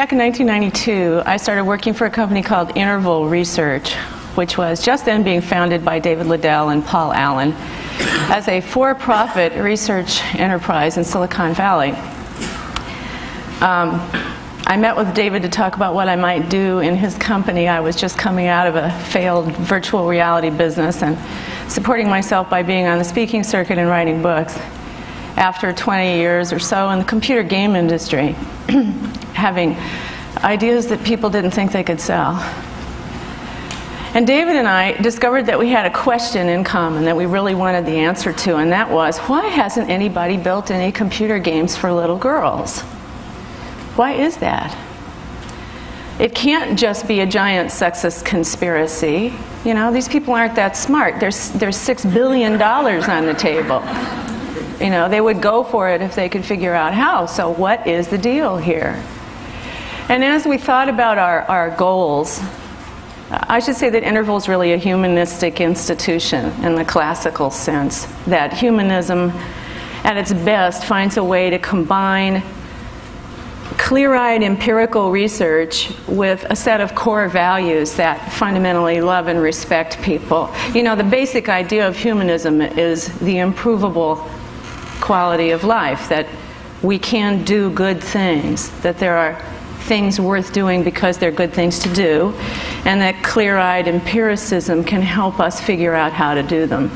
back in 1992, I started working for a company called Interval Research, which was just then being founded by David Liddell and Paul Allen as a for-profit research enterprise in Silicon Valley. I met with David to talk about what I might do in his company. I was just coming out of a failed virtual reality business and supporting myself by being on the speaking circuit and writing books. After 20 years or so in the computer game industry, having ideas that people didn't think they could sell. And David and I discovered that we had a question in common that we really wanted the answer to, and that was, why hasn't anybody built any computer games for little girls? Why is that? It can't just be a giant sexist conspiracy. You know, these people aren't that smart. There's $6 billion on the table. You know, they would go for it if they could figure out how. So what is the deal here? And as we thought about our goals, I should say that Interval is really a humanistic institution in the classical sense, that humanism at its best finds a way to combine clear-eyed empirical research with a set of core values that fundamentally love and respect people. You know, the basic idea of humanism is the improvable quality of life, that we can do good things, that there are things worth doing because they're good things to do, and that clear-eyed empiricism can help us figure out how to do them.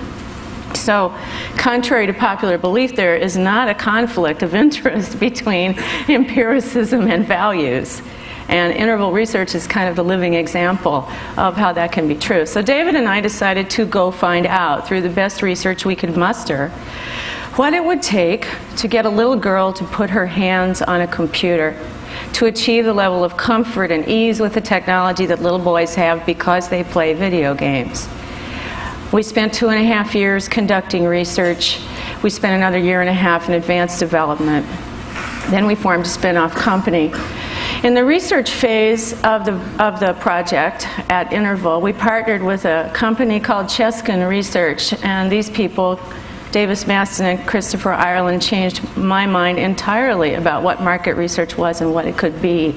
So, contrary to popular belief, there is not a conflict of interest between empiricism and values. And Interval Research is kind of the living example of how that can be true. So David and I decided to go find out, through the best research we could muster, what it would take to get a little girl to put her hands on a computer, to achieve the level of comfort and ease with the technology that little boys have because they play video games. We spent 2.5 years conducting research. We spent another 1.5 years in advanced development. Then we formed a spin-off company. In the research phase of the project at Interval, we partnered with a company called Cheskin Research, and these people, Davis Maston and Christopher Ireland, changed my mind entirely about what market research was and what it could be.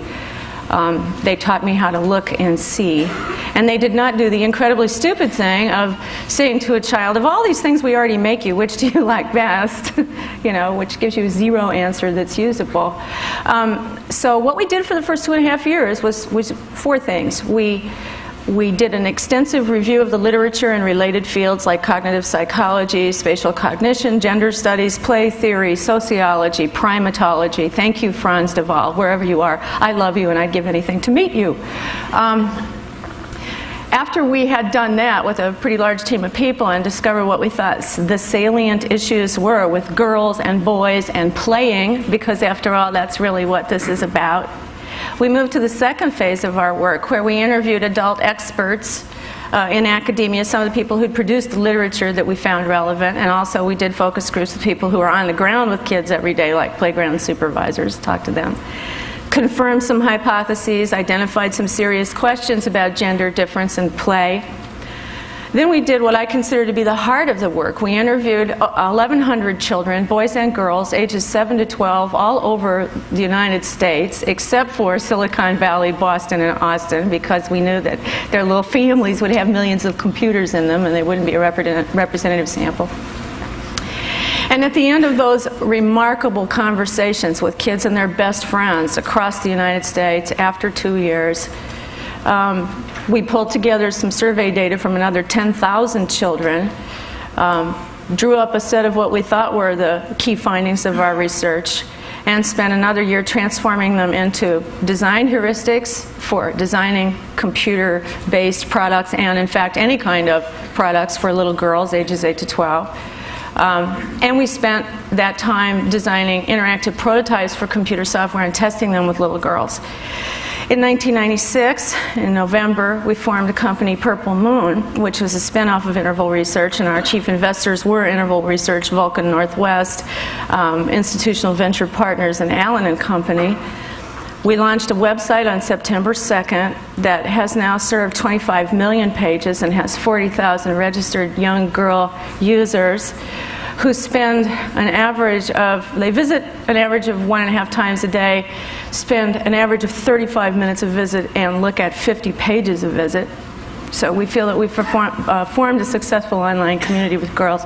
They taught me how to look and see. And they did not do the incredibly stupid thing of saying to a child, of all these things we already make you, which do you like best? You know, which gives you zero answer that's usable. So what we did for the first 2.5 years was 4 things. We did an extensive review of the literature in related fields like cognitive psychology, spatial cognition, gender studies, play theory, sociology, primatology. Thank you, Franz de Waal, wherever you are. I love you and I'd give anything to meet you. After we had done that with a pretty large team of people and discovered what we thought the salient issues were with girls and boys and playing, because after all, that's really what this is about, we moved to the second phase of our work, where we interviewed adult experts in academia, some of the people who'd produced the literature that we found relevant, and also we did focus groups with people who are on the ground with kids every day, like playground supervisors, talked to them. Confirmed some hypotheses, identified some serious questions about gender difference in play. Then we did what I consider to be the heart of the work. We interviewed 1,100 children, boys and girls, ages 7 to 12, all over the United States, except for Silicon Valley, Boston, and Austin, because we knew that their little families would have millions of computers in them and they wouldn't be a representative sample. And at the end of those remarkable conversations with kids and their best friends across the United States, after 2 years, we pulled together some survey data from another 10,000 children, drew up a set of what we thought were the key findings of our research, and spent another year transforming them into design heuristics for designing computer-based products and, in fact, any kind of products for little girls ages 8 to 12. And we spent that time designing interactive prototypes for computer software and testing them with little girls. In 1996, in November, we formed a company, Purple Moon, which was a spin-off of Interval Research, and our chief investors were Interval Research, Vulcan Northwest, Institutional Venture Partners, and Allen & Company. We launched a website on September 2nd that has now served 25 million pages and has 40,000 registered young girl users who spend an average of, they visit an average of 1.5 times a day, spend an average of 35 minutes a visit, and look at 50 pages a visit. So we feel that we've formed a successful online community with girls.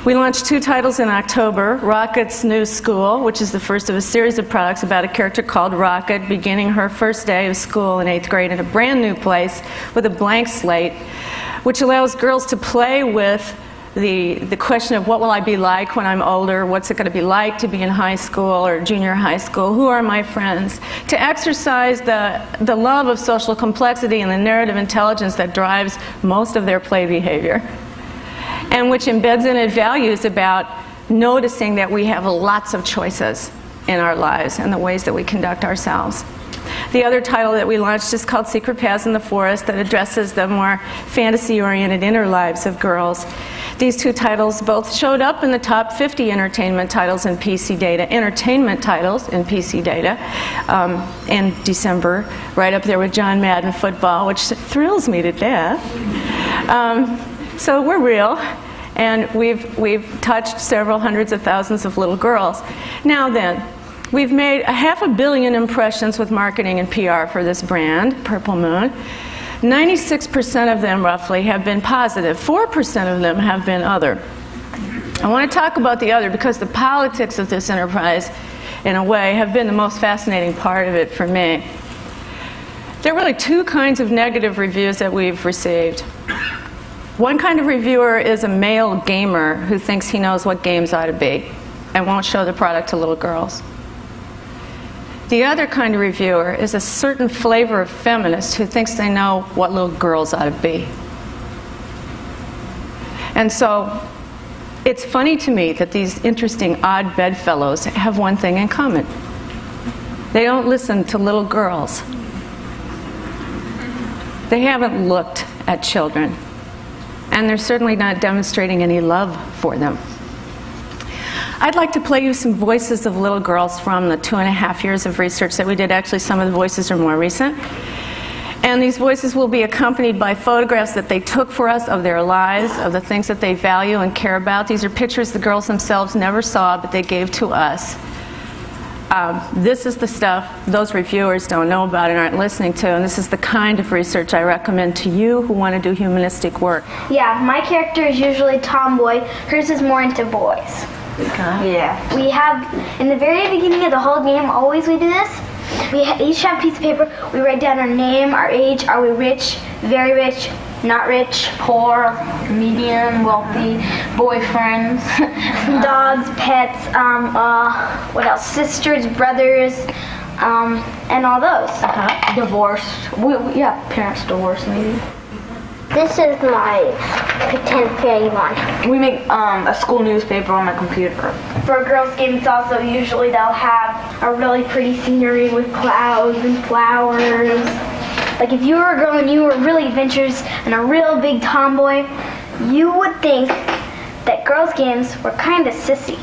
We launched 2 titles in October: Rocket's New School, which is the first of a series of products about a character called Rocket beginning her first day of school in 8th grade in a brand new place with a blank slate, which allows girls to play with the question of what will I be like when I'm older, what's it going to be like to be in high school or junior high school, who are my friends, to exercise the love of social complexity and the narrative intelligence that drives most of their play behavior, and which embeds in it values about noticing that we have lots of choices in our lives and the ways that we conduct ourselves. The other title that we launched is called Secret Paths in the Forest, that addresses the more fantasy-oriented inner lives of girls. These 2 titles both showed up in the top 50 entertainment titles in PC Data, in December, right up there with John Madden football, which thrills me to death. So we're real, and we've touched several hundreds of thousands of little girls. Now then, we've made 500 million impressions with marketing and PR for this brand, Purple Moon. 96% of them, roughly, have been positive. 4% of them have been other. I want to talk about the other because the politics of this enterprise, in a way, have been the most fascinating part of it for me. There are really 2 kinds of negative reviews that we've received. One kind of reviewer is a male gamer who thinks he knows what games ought to be and won't show the product to little girls. The other kind of reviewer is a certain flavor of feminist who thinks they know what little girls ought to be. And so it's funny to me that these interesting odd bedfellows have one thing in common. They don't listen to little girls. They haven't looked at children. And they're certainly not demonstrating any love for them. I'd like to play you some voices of little girls from the 2.5 years of research that we did. Actually, some of the voices are more recent. And these voices will be accompanied by photographs that they took for us of their lives, of the things that they value and care about. These are pictures the girls themselves never saw, but they gave to us. This is the stuff those reviewers don't know about and aren't listening to, and this is the kind of research I recommend to you who want to do humanistic work. Yeah, my character is usually tomboy. Hers is more into boys. Okay. Yeah. We have, in the very beginning of the whole game, always we do this. We each have a piece of paper. We write down our name, our age, are we rich, very rich, not rich, poor, medium, wealthy, boyfriends, dogs, pets, what else, sisters, brothers, and all those. Divorced. Yeah, parents divorced maybe. This is my pretend fairy one. We make a school newspaper on my computer. For a girls' game, it's also usually they'll have a really pretty scenery with clouds and flowers. Like if you were a girl and you were really adventurous and a real big tomboy, you would think that girls' games were kind of sissy.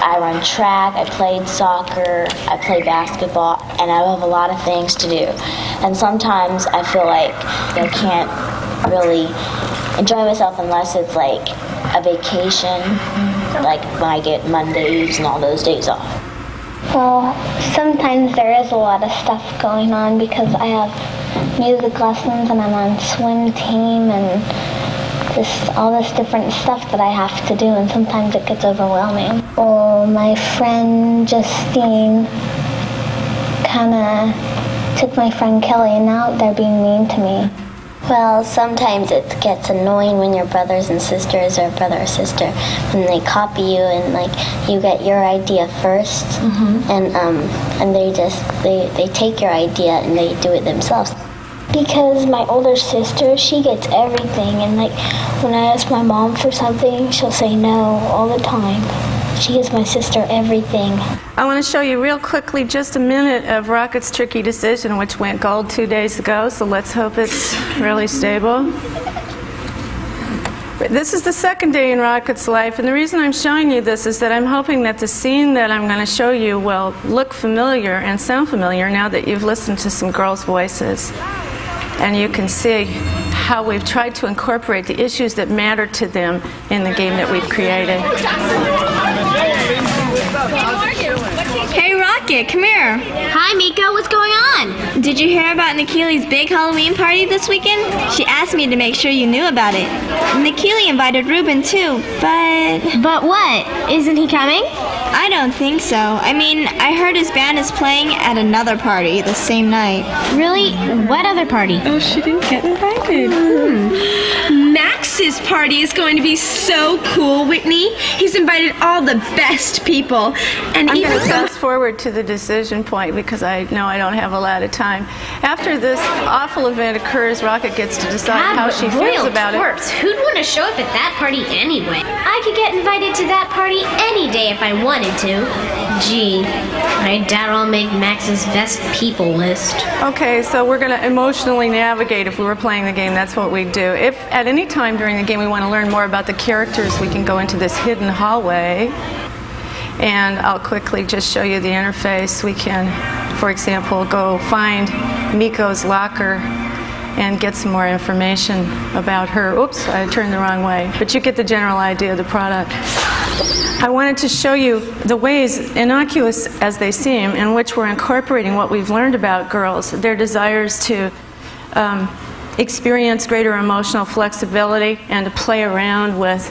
I run track, I played soccer, I play basketball, and I have a lot of things to do. And sometimes I feel like I can't really enjoy myself unless it's like a vacation, like when I get Mondays and all those days off. Well, sometimes there is a lot of stuff going on because I have music lessons and I'm on swim team and just all this different stuff that I have to do, and sometimes it gets overwhelming. Well, my friend Justine kind of took my friend Kelly, and now they're being mean to me. Well, sometimes it gets annoying when your brothers and sisters or brother or sister, when they copy you and like you get your idea first, and they take your idea and they do it themselves. Because my older sister, she gets everything, and like when I ask my mom for something, she'll say no all the time. She gives my sister everything. I want to show you real quickly just a minute of Rocket's tricky decision, which went gold 2 days ago, so let's hope it's really stable. This is the second day in Rocket's life, and the reason I'm showing you this is that I'm hoping that the scene that I'm going to show you will look familiar and sound familiar now that you've listened to some girls' voices. And you can see how we've tried to incorporate the issues that matter to them in the game that we've created. Hey Rocket, come here. Hi Miko, what's going on? Did you hear about Nikili's big Halloween party this weekend? She asked me to make sure you knew about it. Nikili invited Ruben too, but... But what? Isn't he coming? I don't think so. I mean, I heard his band is playing at another party the same night. Really? What other party? Oh, she didn't get invited. Max's party is going to be so cool, Whitney. He's invited all the best people. And I'm even going to fast forward to the decision point because I know I don't have a lot of time. After this awful event occurs, Rocket gets to decide how she feels about it. Who'd want to show up at that party anyway? I could get invited to that party any day if I wanted to. Gee, I doubt I'll make Max's best people list. Okay, so we're going to emotionally navigate. If we were playing the game, that's what we do. If at any time during the game we want to learn more about the characters, we can go into this hidden hallway. And I'll quickly just show you the interface. We can, for example, go find Miko's locker and get some more information about her. Oops, I turned the wrong way. But you get the general idea of the product. I wanted to show you the ways, innocuous as they seem, in which we're incorporating what we've learned about girls, their desires to experience greater emotional flexibility and to play around with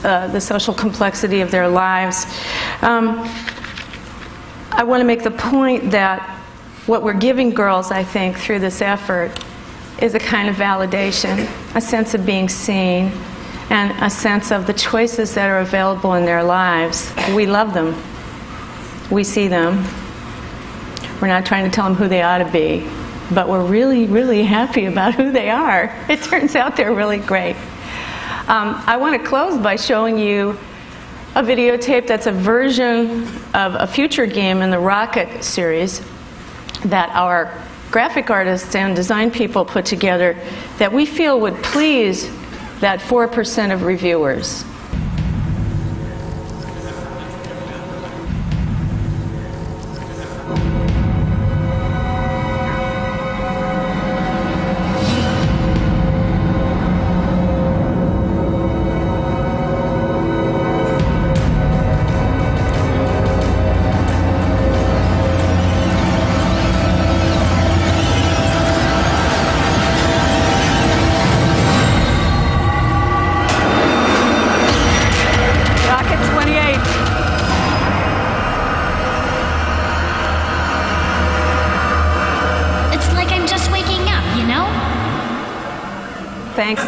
the social complexity of their lives. I want to make the point that what we're giving girls, I think, through this effort is a kind of validation, a sense of being seen, and a sense of the choices that are available in their lives. We love them. We see them. We're not trying to tell them who they ought to be, but we're really, really happy about who they are. It turns out they're really great. I want to close by showing you a videotape that's a version of a future game in the Rocket series that our graphic artists and design people put together that we feel would please that 4% of reviewers. It's like I'm just waking up, you know? Thanks.